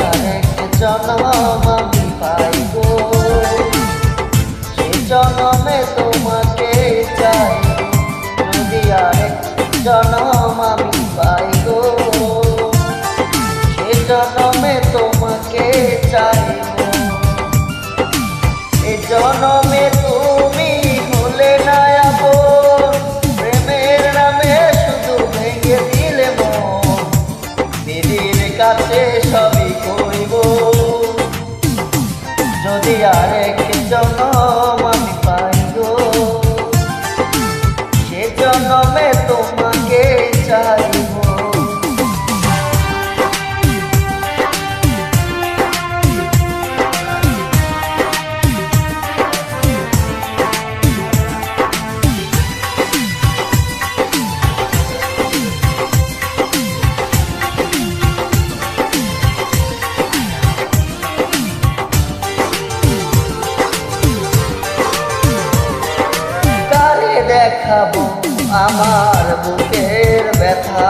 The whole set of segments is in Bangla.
আরেক জনম আমি পাই গো, সে জনমে তোমাকে চাই। যদি আরেক জনম আমি পাই গো, সে জনমে তোমাকে চাইব। এ জনমে তুমি হলে না আপন, প্রেমের নামে শুধু ভেঙে দিলে মন। দিদির কাছে সবই কইব, যদি আরেক জনম আমি পাই গো, সে জনমে তোমাকে চাইব। দেখাবো আমার বুকের ব্যথা,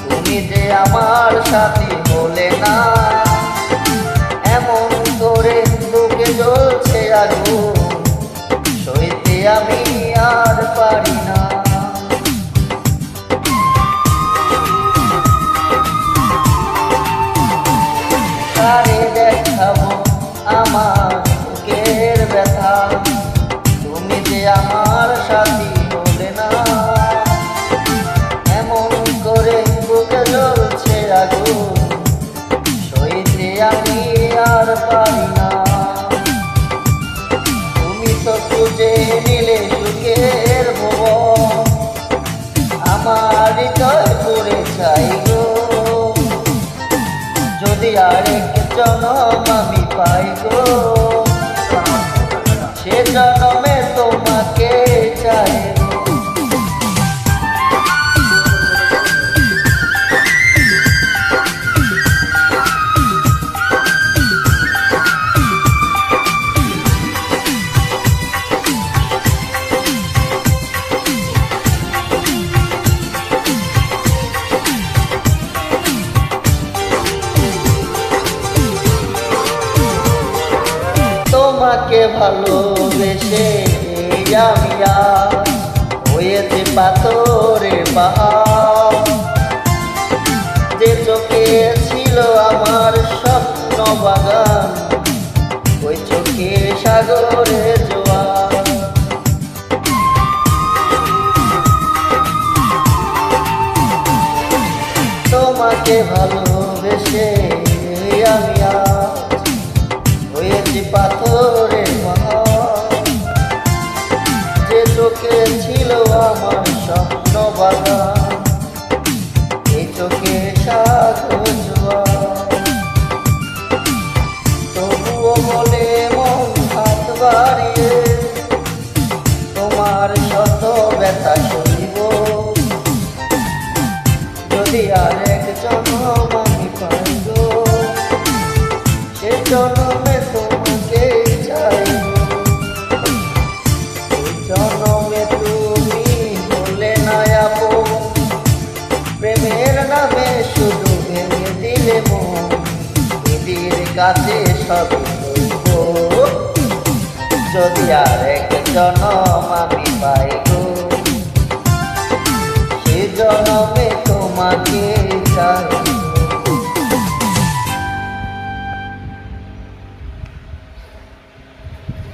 তুমি যে আমার সাথী হলে না। এমন করে বুকে জ্বলছে আগুন, সইতে আমি আর পারি না। কারে দেখাবো আমার বুকের ব্যথা, তুমি যে আমার সাথী হলে না। এমন করে বুকে জ্বলছে আগুন, সইতে আমি আর পারি না। তুমি তো খুঁজে নিলে সুখের ভুবন, আমার হৃদয় করে চাই গো, যদি আরেক জনম আমি পাই গো, সে জনমে তোমাকে চাইব। তোমাকে ভালোবেসে আমি আজ হয়েছে পাথরে পাহাড়। যে চোখে ছিল আমার স্বপ্ন বাগান, ওই চোখে সাগরে জোয়ার। তোমাকে ভালোবেসে আমি আজ হয়েছি পাথরে পাহাড়। যে চোখে ছিল আমার স্বপ্ন বাগান, এই চোখে সাগর জোয়ার। তবুও বলে মন হাত বাড়িয়ে তোমার শত ব্যথা সইব, যদি আরেক জনম আমি পাই গো, সে জনমে তোমাকে চাইব। এই জনমে তুমি হলে না আপন, প্রেমের নামে শুধু ভেঙে দিলে মন। দিদির কাছে সবই কইব, যদি আরেক জনম আমি পাই গো, সে জনমে তোমাকে চাই।